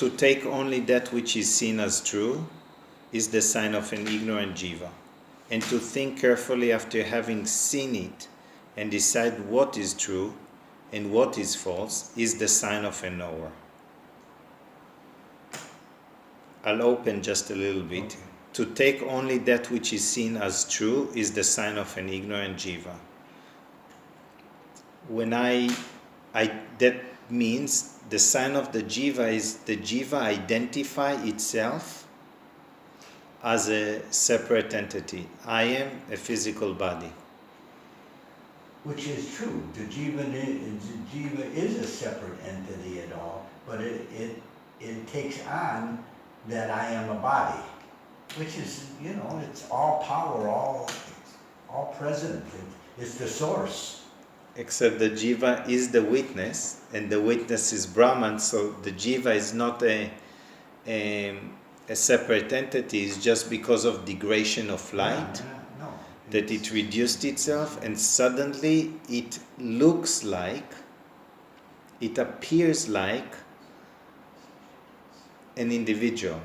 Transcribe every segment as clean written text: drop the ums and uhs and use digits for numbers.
to take only that which is seen as true is the sign of an ignorant jiva. And to think carefully after having seen it and decide what is true and what is false is the sign of a knower. I'll open just a little bit. Okay. To take only that which is seen as true is the sign of an ignorant jiva. When that means the sign of the jiva is the jiva identify itself as a separate entity. I am a physical body. Which is true. The jiva is a separate entity at all, but it takes on that I am a body, which is, it's all power, all present. It's the source. Except the jiva is the witness, and the witness is Brahman, so the jiva is not a separate entity. It's just because of degradation of light that it reduced itself, and suddenly it looks like, it appears like an individual.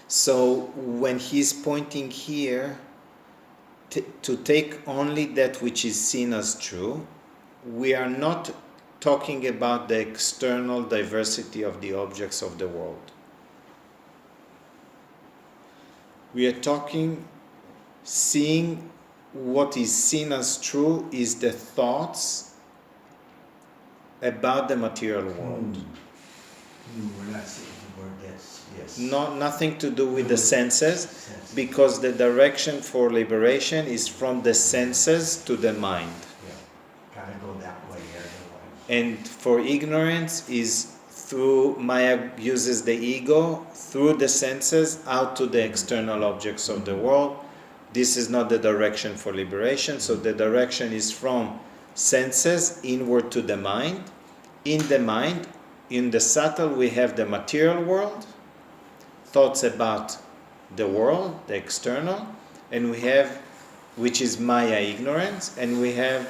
So when he's pointing here to take only that which is seen as true, we are not talking about the external diversity of the objects of the world. We are talking, seeing what is seen as true is the thoughts about the material world. We're not saying the word yes. Nothing to do with the senses, because the direction for liberation is from the senses to the mind. Yeah, gotta go that way, otherwise. And for ignorance is through, Maya uses the ego, through the senses, out to the external objects of the world. This is not the direction for liberation, so the direction is from senses inward to the mind. In the mind, in the subtle, we have the material world, thoughts about the world, the external, and we have, which is Maya ignorance, and we have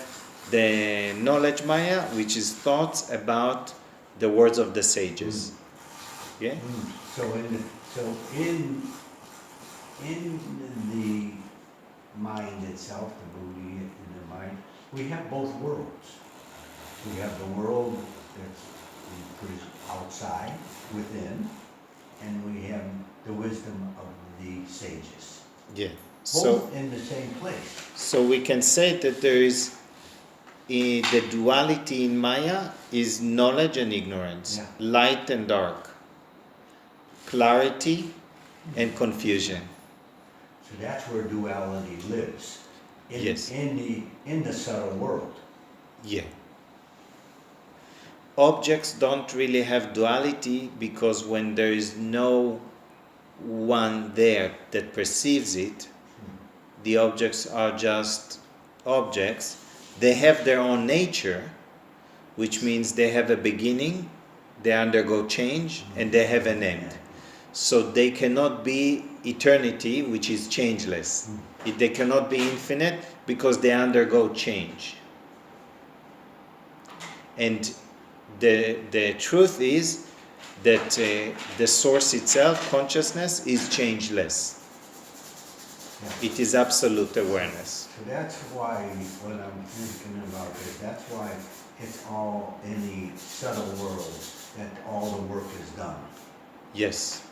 the knowledge Maya, which is thoughts about the words of the sages. Yeah? So in the mind itself, the buddhi in the mind, we have both worlds. We have the world that's outside, within, and we have the wisdom of the sages. Yeah. Both in the same place. So we can say that there is the duality in Maya is knowledge and ignorance, light and dark, clarity and confusion. So that's where duality lives. Yes. In the subtle world. Yeah. Objects don't really have duality because when there is no one there that perceives it, the objects are just objects. They have their own nature, which means they have a beginning, they undergo change, and they have an end. So they cannot be eternity, which is changeless. They cannot be infinite because they undergo change. And the truth is that the source itself, consciousness, is changeless. It is absolute awareness. So that's why, when I'm thinking about this, that's why it's all in the subtle world that all the work is done. Yes.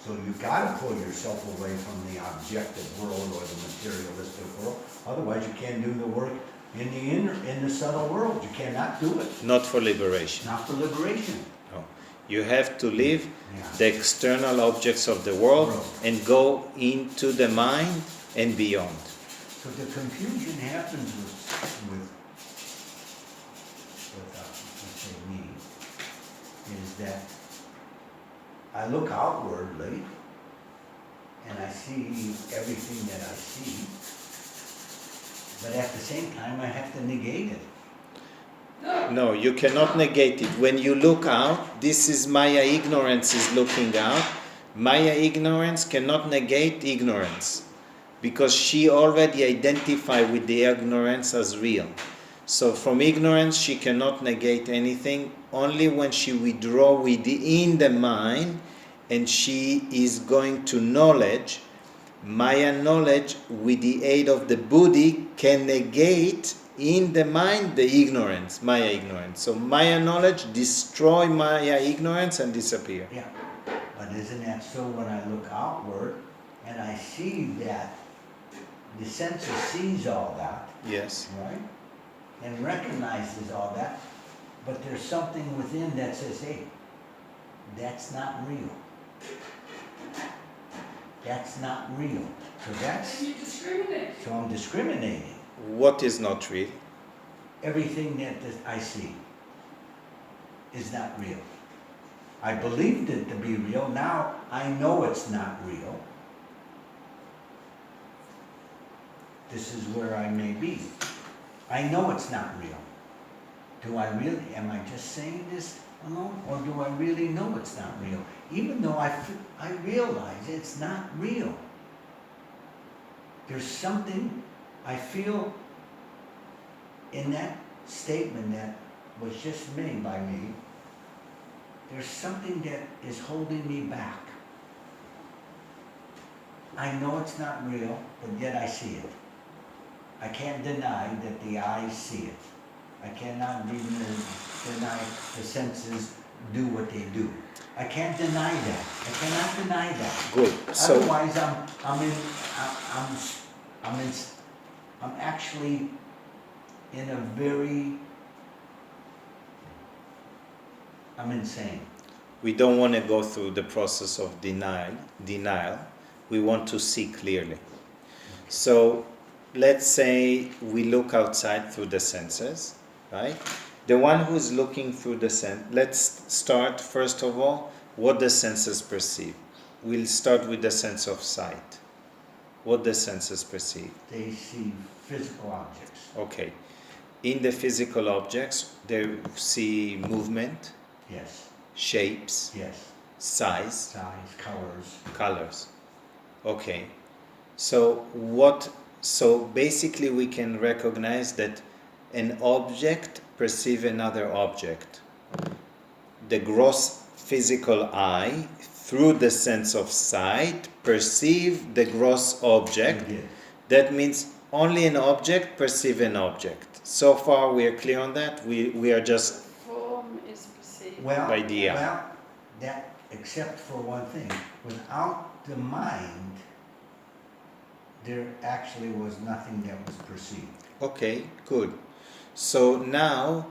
So you gotta pull yourself away from the objective world or the materialistic world. Otherwise, you can't do the work in the subtle world. You cannot do it. Not for liberation. Not for liberation. No. You have to leave the external objects of the world and go into the mind and beyond. So the confusion happens with let's say me, is that I look outwardly and I see everything that I see, but at the same time I have to negate it. No, you cannot negate it. When you look out, this is Maya ignorance is looking out. Maya ignorance cannot negate ignorance because she already identified with the ignorance as real. So from ignorance, she cannot negate anything. Only when she withdraw within the mind, and she is going to knowledge, Maya knowledge, with the aid of the buddhi, can negate in the mind the ignorance, Maya ignorance. So Maya knowledge destroy Maya ignorance and disappear. Yeah, but isn't that so when I look outward and I see that the senses sees all that, Yes. right? And recognizes all that, but there's something within that says, hey, that's not real. That's not real. So that's, And you discriminate. so I'm discriminating. What is not real? Everything that I see is not real. I believed it to be real. Now I know it's not real. This is where I may be. I know it's not real. Do I really, am I just saying this alone? Or do I really know it's not real? Even though I realize it's not real. There's something I feel in that statement that was just made by me. There's something that is holding me back. I know it's not real, but yet I see it. I can't deny that the eyes see it. I cannot deny the senses do what they do. I can't deny that. I cannot deny that. Good. So Otherwise, I'm actually in a very, I'm insane. we don't want to go through the process of denial. We want to see clearly. So let's say we look outside through the senses, right? The one who's looking through the sense, let's start first of all, what the senses perceive. We'll start with the sense of sight. What the senses perceive. They see physical objects. Okay. In the physical objects, they see movement, Yes, shapes, yes. size, Size, colors. colors. Okay. So basically we can recognize that an object perceives another object. The gross physical eye, through the sense of sight, perceive the gross object. They did. That means only an object perceive an object. So far we are clear on that. We are just Form is perceived. Well, By the eye. well, that, except for one thing, without the mind, there actually was nothing that was perceived. okay, good. So now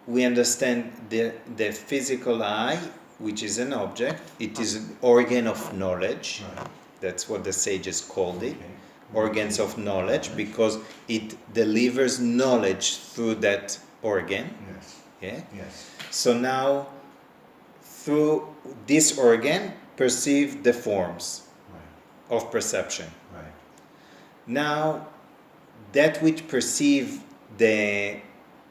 we understand the physical eye, which is an object. It is an organ of knowledge. Right. That's what the sages called it. Okay. Organs of knowledge, because it delivers knowledge through that organ. Yes, Yeah. yes. So now, through this organ, perceive the forms Right, of perception. right. Now, that which perceive the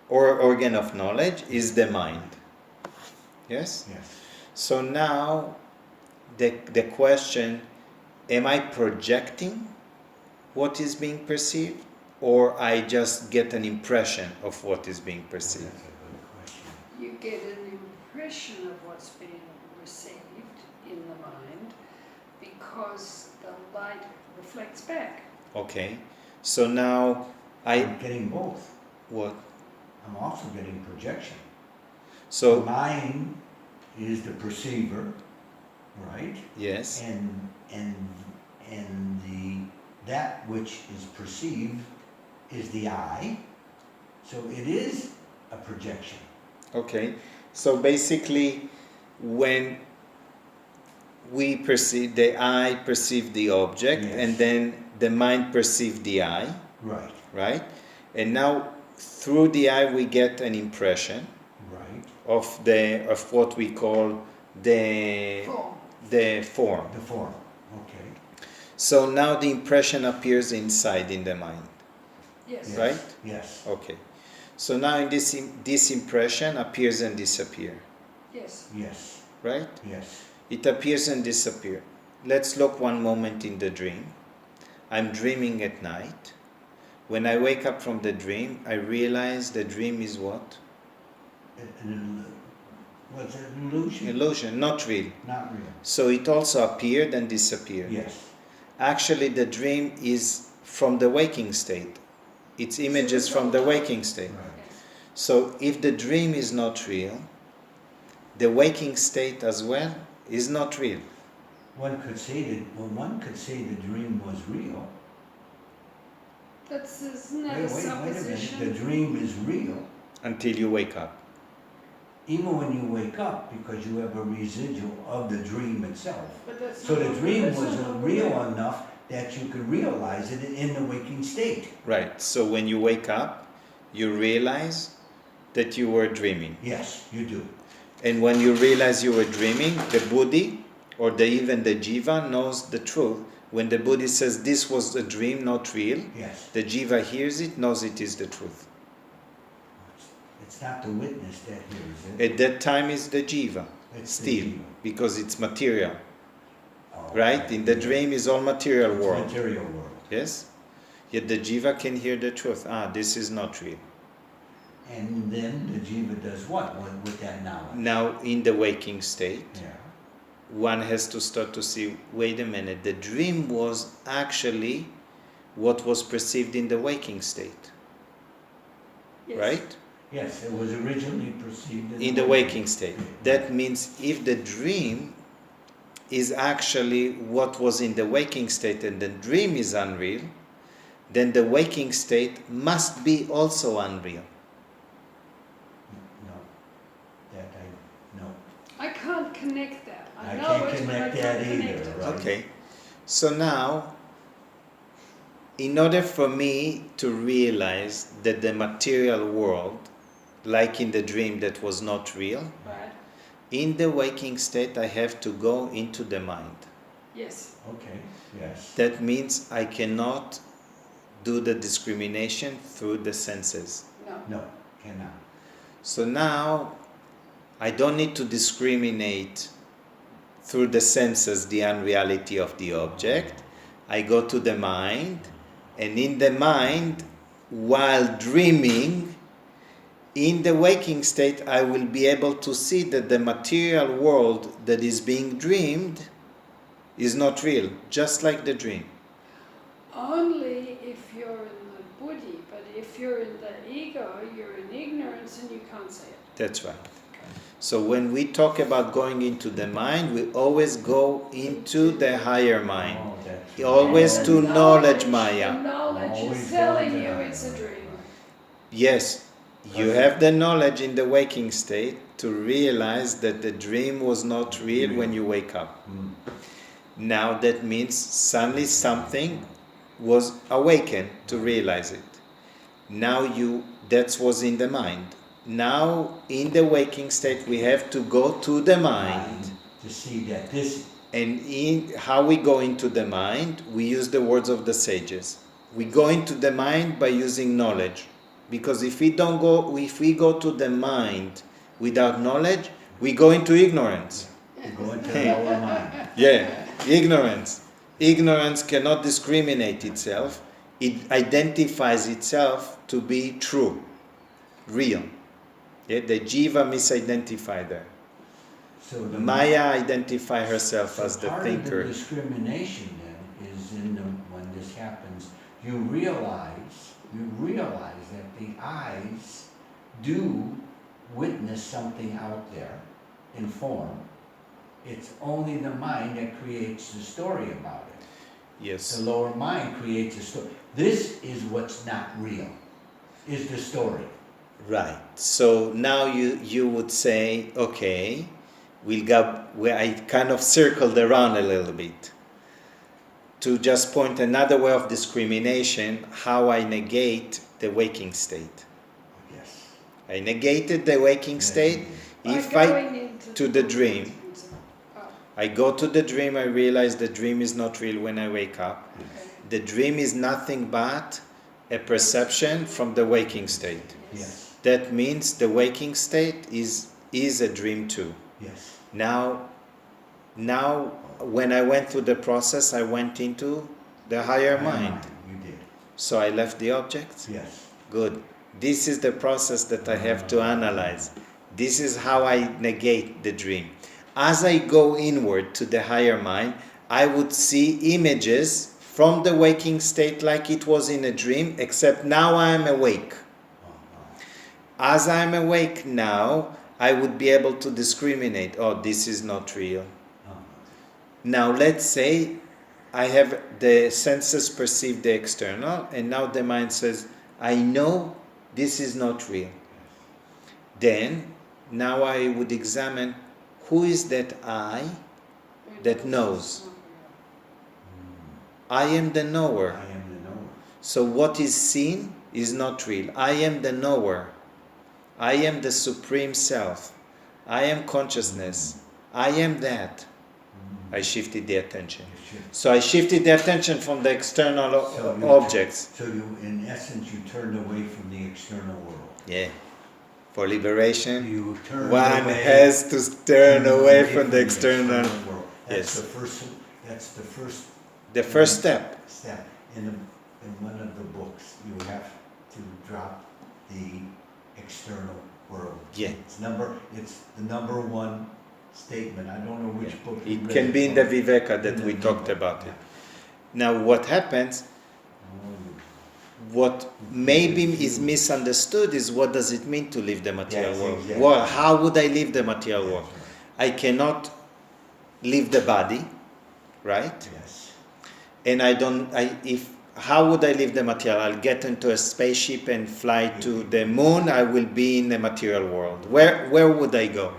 organ of knowledge is the mind. Yes? Yes. So now, the question, am I projecting what is being perceived, or I just get an impression of what is being perceived? That's a good question. You get an impression of what's being received in the mind because the light reflects back. Okay. So now, I'm getting both. what? I'm also getting projection. So, Mind is the perceiver, right? yes. And the that which is perceived is the eye. So it is a projection. Okay, so basically, when we perceive, the eye perceive the object, Yes. and then the mind perceive the eye, Right, right? And now through the eye we get an impression right. of what we call the Form. the form. The form. Okay. So now the impression appears inside in the mind, Yes. Yes. right? Yes. Okay. So now in this impression appears and disappear, Yes. Yes. right? Yes. It appears and disappears. Let's look one moment in the dream. I'm dreaming at night. When I wake up from the dream, I realize the dream is what? What's it, an illusion? Illusion, not real. Not real. So it also appeared and disappeared. Yes. Actually, the dream is from the waking state. It's images from the waking state. Right. So if the dream is not real, the waking state as well is not real. One could say the dream was real. Isn't that Wait a a minute. supposition? The dream is real. Until you wake up. Even when you wake up, because you have a residual of the dream itself. But that's So not the what- dream that's was not what real we're- enough that you could realize it in the waking state. Right. So when you wake up, you realize that you were dreaming. Yes, you do. And when you realize you were dreaming, the Buddhi or even the Jiva knows the truth. When the Buddhi says this was a dream, not real, Yes. the Jiva hears it, knows it is the truth. It's not the witness that hears it. At that time is the Jiva, It's the still, jiva. because it's material, Oh, right? In the yeah. dream is all material It's world, material world. yes? Yet the Jiva can hear the truth. This is not real. And then the jiva does what with that knowledge? Now, in the waking state, Yeah. one has to start to see, wait a minute, the dream was actually what was perceived in the waking state, Yes. right? Yes, it was originally perceived In the waking state. That means if the dream is actually what was in the waking state and the dream is unreal, then the waking state must be also unreal. No. No. I can't connect that. I know can't it, but I connect can't that connect either, it. right? Okay. So now, in order for me to realize that the material world, like in the dream that was not real, Right? in the waking state I have to go into the mind. Yes. Okay. Yes. That means I cannot do the discrimination through the senses. No. No, cannot. So now I don't need to discriminate through the senses the unreality of the object. I go to the mind, and in the mind, while dreaming, in the waking state, I will be able to see that the material world that is being dreamed is not real, just like the dream. Only if you're in the buddhi, but if you're in the ego, you're in ignorance and you can't say it. That's right. So when we talk about going into the mind, we always go into the higher mind. Oh, that's Always And to the knowledge The Maya. knowledge Always is telling going you to it's a that. dream. Yes, you have the knowledge in the waking state to realize that the dream was not real when you wake up. Mm. Now that means suddenly something was awakened to realize it. Now that was in the mind. Now in the waking state we have to go to the mind. To see that this. And in how we go into the mind, we use the words of the sages. We go into the mind by using knowledge. Because if we go to the mind without knowledge, we go into ignorance. To go into the lower mind. Yeah, ignorance. Ignorance cannot discriminate itself. It identifies itself to be true, real. Yeah, the jiva misidentified her. So the Maya identify herself so as the part thinker. of the discrimination then is when this happens, you realize that the eyes do witness something out there in form. It's only the mind that creates the story about it. Yes. The lower mind creates a story. This is what's not real, is the story. Right. So now you would say, okay, I kind of circled around a little bit to just point another way of discrimination, how I negate the waking state. Yes. I negated the waking state if By I going into to the dream. Oh, I go to the dream, I realize the dream is not real when I wake up. okay. The dream is nothing but a perception from the waking state. Yes. That means the waking state is a dream too. Yes. Now when I went through the process, I went into the higher mind. You did. So I left the object? Yes. Good. This is the process that I have to analyze. This is how I negate the dream. As I go inward to the higher mind, I would see images from the waking state like it was in a dream, except now I am awake. As I am awake now, I would be able to discriminate. Oh, this is not real. Now let's say I have the senses perceive the external, and now the mind says, I know this is not real. Then, now I would examine who is that I that knows. I am the knower. I am the knower. So what is seen is not real. I am the knower. I am the supreme self. I am consciousness. I am that. I shifted the attention. So I shifted the attention from the external objects. So you, in essence, you turned away from the external world. Yeah. For liberation, You turned one away, has to turn away from the external. world. That's Yes. the first. That's the first. The first step. Step in one of the books. You have to drop the external world. Yeah. It's the number one statement. I don't know which book. you It read can be in the from. Viveka that In we the talked Viveka, about yeah. it. Now what happens, what maybe is misunderstood is what does it mean to leave the material Yes, world? exactly. Well, how would I leave the material world? I cannot leave the body, right? Yes. And how would I leave the material? I'll get into a spaceship and fly to the moon. I will be in the material world. Where would I go?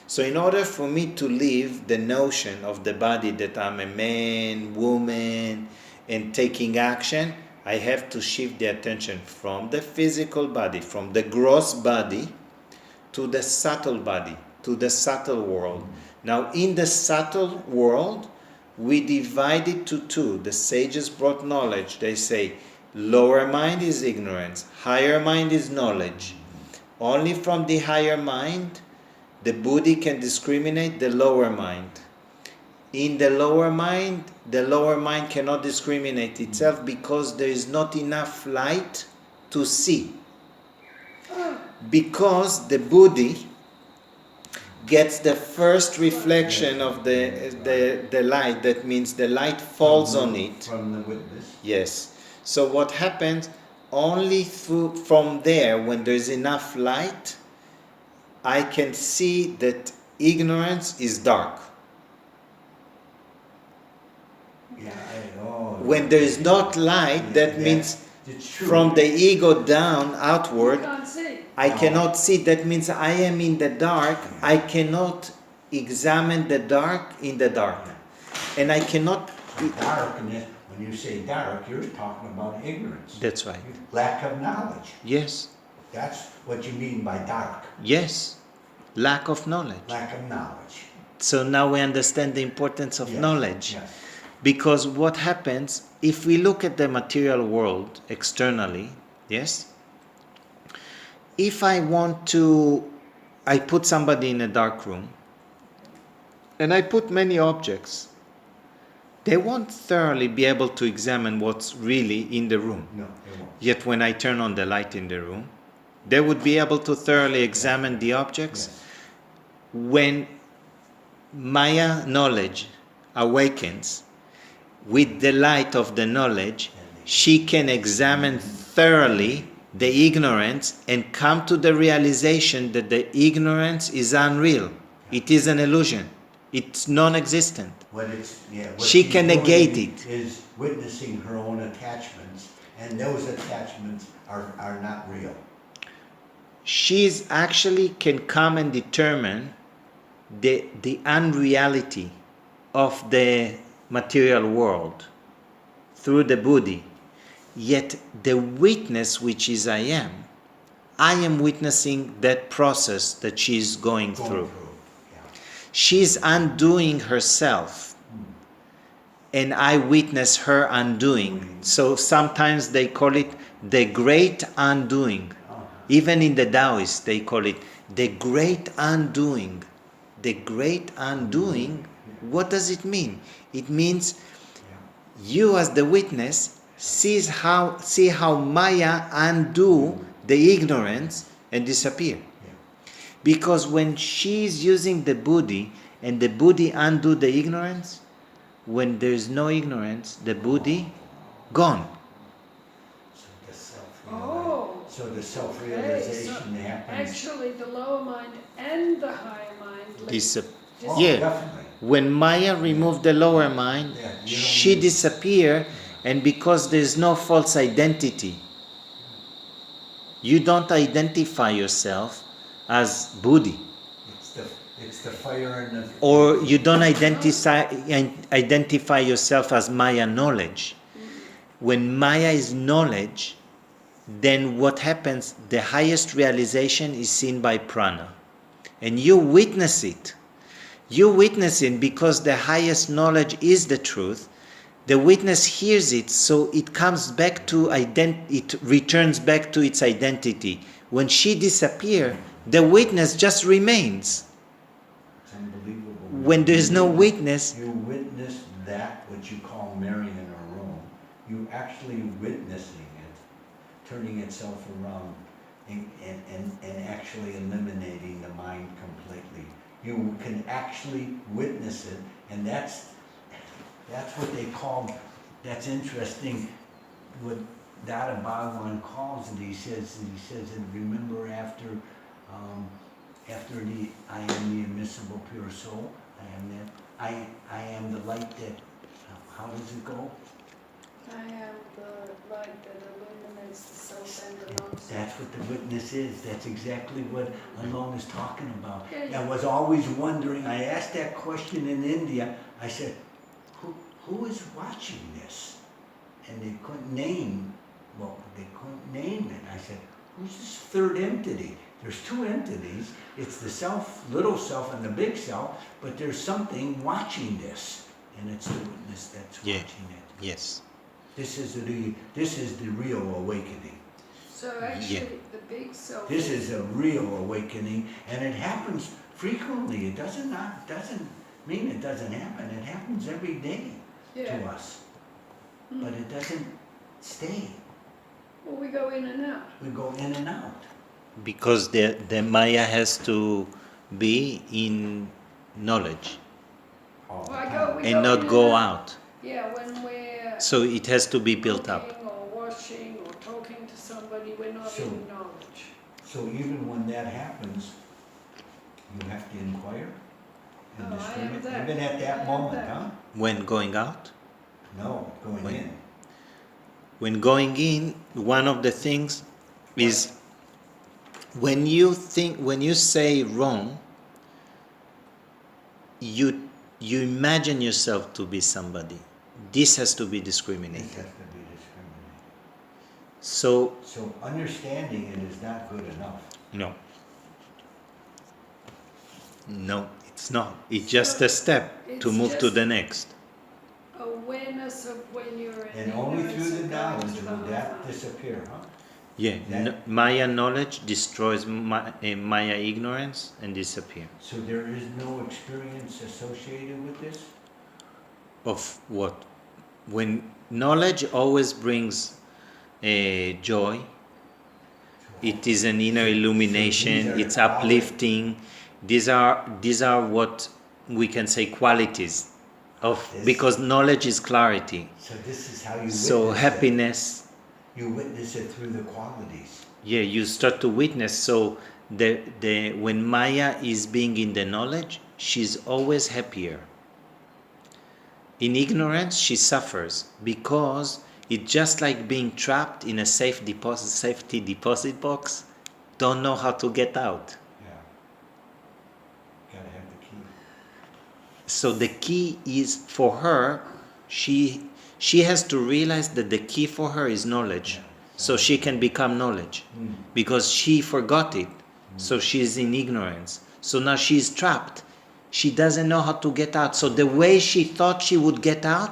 So in order for me to leave the notion of the body that I'm a man, woman, and taking action, I have to shift the attention from the physical body, from the gross body, to the subtle body, to the subtle world. Now in the subtle world, we divide it to two. The sages brought knowledge. They say, lower mind is ignorance, higher mind is knowledge. Only from the higher mind, the Buddhi can discriminate the lower mind. In the lower mind cannot discriminate itself because there is not enough light to see. Because the Buddhi gets the first reflection of the light, that means the light falls on it. From the witness. Yes. So what happens, only from there, when there's enough light, I can see that ignorance is dark. Yeah, When there is not light, that means from the ego down, You outward, can't see. I cannot see. That means I am in the dark. I cannot examine the dark in the dark. And I cannot... Darkness, when you say dark, you're talking about ignorance. That's right. Lack of knowledge. Yes. That's what you mean by dark. Yes. Lack of knowledge. Lack of knowledge. So now we understand the importance of Yes, knowledge. Yes. Because what happens, if we look at the material world externally, yes? If I put somebody in a dark room, and I put many objects, they won't thoroughly be able to examine what's really in the room. No, they won't. Yet when I turn on the light in the room, they would be able to thoroughly examine the objects. Yes. When Maya knowledge awakens, with the light of the knowledge, she can examine thoroughly the ignorance and come to the realization that the ignorance is unreal. It is an illusion. It's non-existent. What She she's can doing negate it. Is witnessing her own attachments, and those attachments are not real. She's actually can come and determine the unreality of the material world through the Buddhi. Yet the witness which is I am witnessing that process that she's going through. Yeah. She's undoing herself, and I witness her undoing. So sometimes they call it the great undoing. Even in the Taoists they call it the great undoing. The great undoing, what does it mean? It means you as the witness See how Maya undo the ignorance and disappear. Yeah. Because when she's using the buddhi and the buddhi undo the ignorance, when there's no ignorance, the buddhi gone. So the self-realization Okay, so happens. actually the lower mind and the higher mind Oh, Yeah. definitely. When Maya removed the lower mind, Yeah, you don't she need- disappear, and because there's no false identity, you don't identify yourself as buddhi, It's the fire and the. or you don't identify yourself as Maya knowledge. When Maya is knowledge, then what happens? The highest realization is seen by prana, and you witness it. You witness it because the highest knowledge is the truth. The witness hears it, so it comes back to it returns back to its identity. When she disappears, the witness just remains. It's unbelievable. When there's no witness, You witness that which you call Mary in her room. You actually witnessing it, turning itself around and actually eliminating the mind completely. You can actually witness it, and that's what they call, that's interesting, what Dada Bhagwan calls it. He says, and remember after the, I am the immiscible pure soul, I am the light that, how does it go? I am the light that illuminates the self and the non-self. That's what the witness is. That's exactly what Alon is talking about. Yeah. I was always wondering, I asked that question in India, I said, who is watching this? And they couldn't name it. I said, who's this third entity? There's two entities. It's the self, little self, and the big self, but there's something watching this, and it's the witness that's Yeah. watching it. yes. This is the real awakening. So actually the big self This is a real awakening, and it happens frequently. It doesn't mean it doesn't happen. It happens every day yeah. to us, but it doesn't stay. Well, we go in and out. We go in and out. Because the Maya has to be in knowledge All the Well, time. we and go not in go and out. Yeah, when we're So it has to be built up. cooking or washing or talking to somebody, we're not So- in knowledge. So even when that happens, you have to inquire and Oh, I am discriminate. that. Even at I that am moment, that. huh? When going out, No, going When- in. when going in, one of the things is when you say wrong, you imagine yourself to be somebody. This has to be This discriminated. has to be discriminated. So So understanding it is not good enough. no, it's not. It's just a step to It's move to just- the next. Awareness of when you're in And only ignorance through the and going knowledge to the will higher that mind. disappear, huh? Yeah, That- Maya knowledge destroys Maya ignorance and disappear. So there is no experience associated with this? Of what? When knowledge always brings joy, it is an inner illumination, these are it's the uplifting. These are what we can say qualities of, Yes. because knowledge is clarity. So this is how you So witness happiness, it. You witness it through the qualities. yeah, you start to witness. So when Maya is being in the knowledge, she's always happier. In ignorance, she suffers because it's just like being trapped in a safety deposit box. Don't know how to get out. Yeah. Gotta have the key. So the key is for her. She has to realize that the key for her is knowledge, so she can become knowledge. Because she forgot it, so she's in ignorance. So now she's trapped. She doesn't know how to get out. So the way she thought she would get out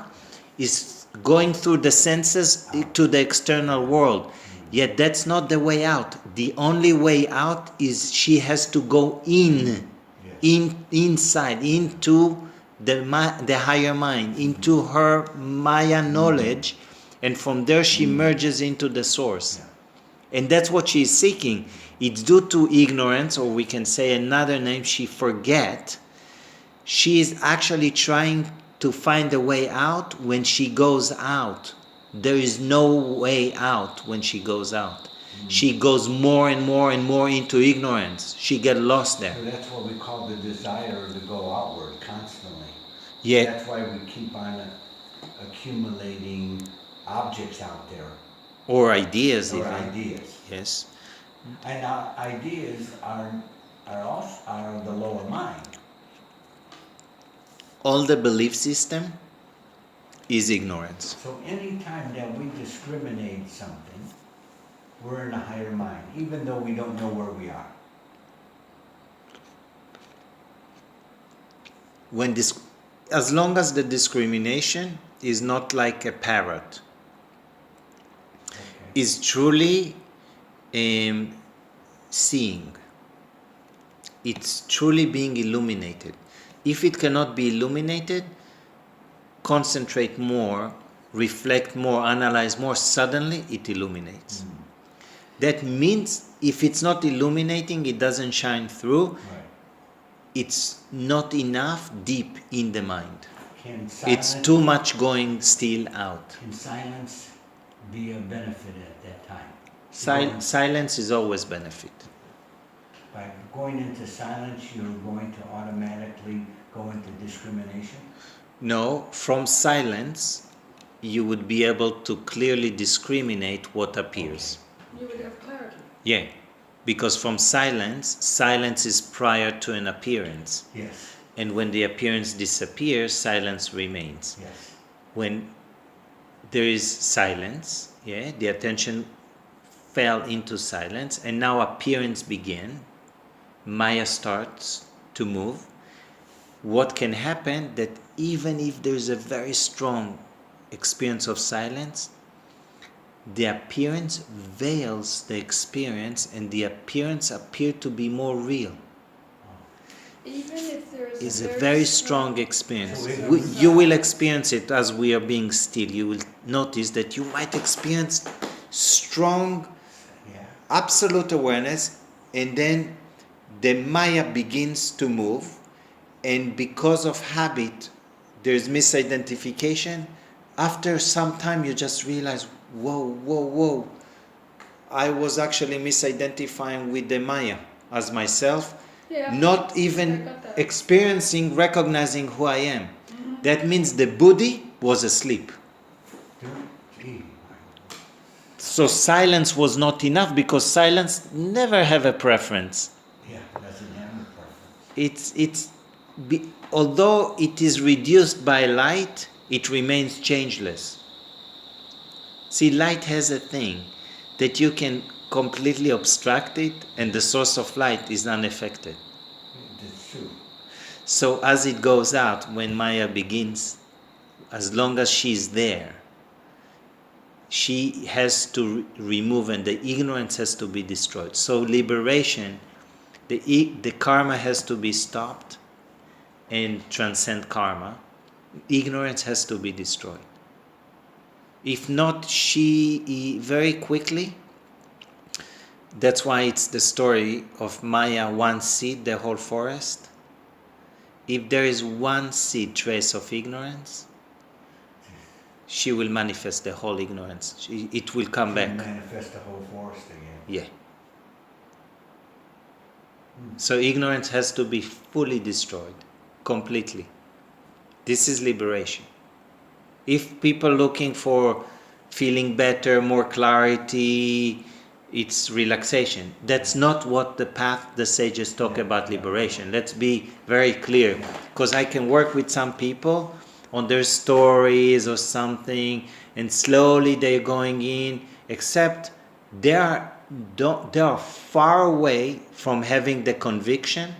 is going through the senses to the external world. Yet that's not the way out. The only way out is she has to go inside, into the higher mind, into her Maya knowledge, And from there she merges into the source. Yeah. And that's what she is seeking. It's due to ignorance, or we can say another name, she forget. She is actually trying to find a way out when she goes out. There is no way out when she goes out. She goes more and more and more into ignorance. She gets lost there. So that's what we call the desire to go outward constantly. Yeah. That's why we keep on accumulating objects out there, Or ideas or even. ideas. Yes. And our ideas are the lower mind. All the belief system is ignorance. So anytime that we discriminate something, we're in a higher mind, even though we don't know where we are. As long as the discrimination is not like a parrot, Okay. is truly seeing. It's truly being illuminated. If it cannot be illuminated, concentrate more, reflect more, analyze more, suddenly it illuminates. That means if it's not illuminating, it doesn't shine through, Right. it's not enough deep in the mind. Can It's silence, too much going still out. can silence be a benefit at that time? Silence is always benefit. By going into silence, you're going to automatically go into discrimination? No, from silence, you would be able to clearly discriminate what appears. You would have clarity. Yeah, because from silence is prior to an appearance. Yes, And when the appearance disappears, silence remains. yes. When there is silence, yeah, the attention fell into silence, and now appearance began. Maya starts to move. What can happen that even if there's a very strong experience of silence, the appearance veils the experience, and the appearance appear to be more real. Even if there is It's a very strong strong experience. So You will experience it as we are being still. You will notice that you might experience strong, Yeah. absolute awareness, and then the Maya begins to move, and because of habit, there's misidentification. After some time, you just realize, whoa, I was actually misidentifying with the Maya as myself, Yeah. not I even got that. experiencing, recognizing who I am. That means the Buddhi was asleep. Gee, So silence was not enough, because silence never have a preference. yeah, doesn't have a preference. Although it is reduced by light, it remains changeless. See, light has a thing that you can completely abstract it, and the source of light is unaffected. That's true. So as it goes out, when Maya begins, as long as she's there, she has to remove, and the ignorance has to be destroyed. So liberation, the karma has to be stopped and transcend karma. Ignorance has to be destroyed. If not, she very quickly, that's why it's the story of Maya, one seed, the whole forest. If there is one seed trace of ignorance, she will manifest the whole ignorance. It will come back. Manifest the whole forest again. Yeah. So ignorance has to be fully destroyed, completely. This is liberation. If people looking for feeling better, more clarity, it's relaxation. That's not what the path, the sages talk about liberation. Let's be very clear, because I can work with some people on their stories or something, and slowly they're going in, except they are far away from having the conviction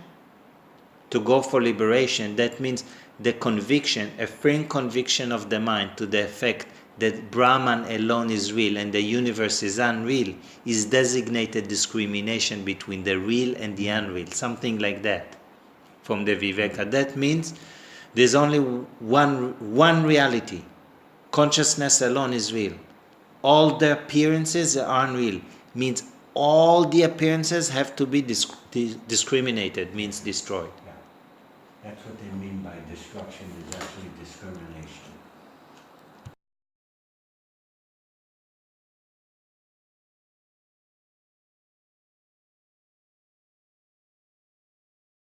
to go for liberation. That means the conviction, a firm conviction of the mind to the effect that Brahman alone is real and the universe is unreal, is designated discrimination between the real and the unreal, something like that, from the Viveka. That means there's only one reality. Consciousness alone is real. all the appearances are unreal. Means all the appearances have to be discriminated, means destroyed. Yeah. That's what they mean by destruction, is actually discrimination.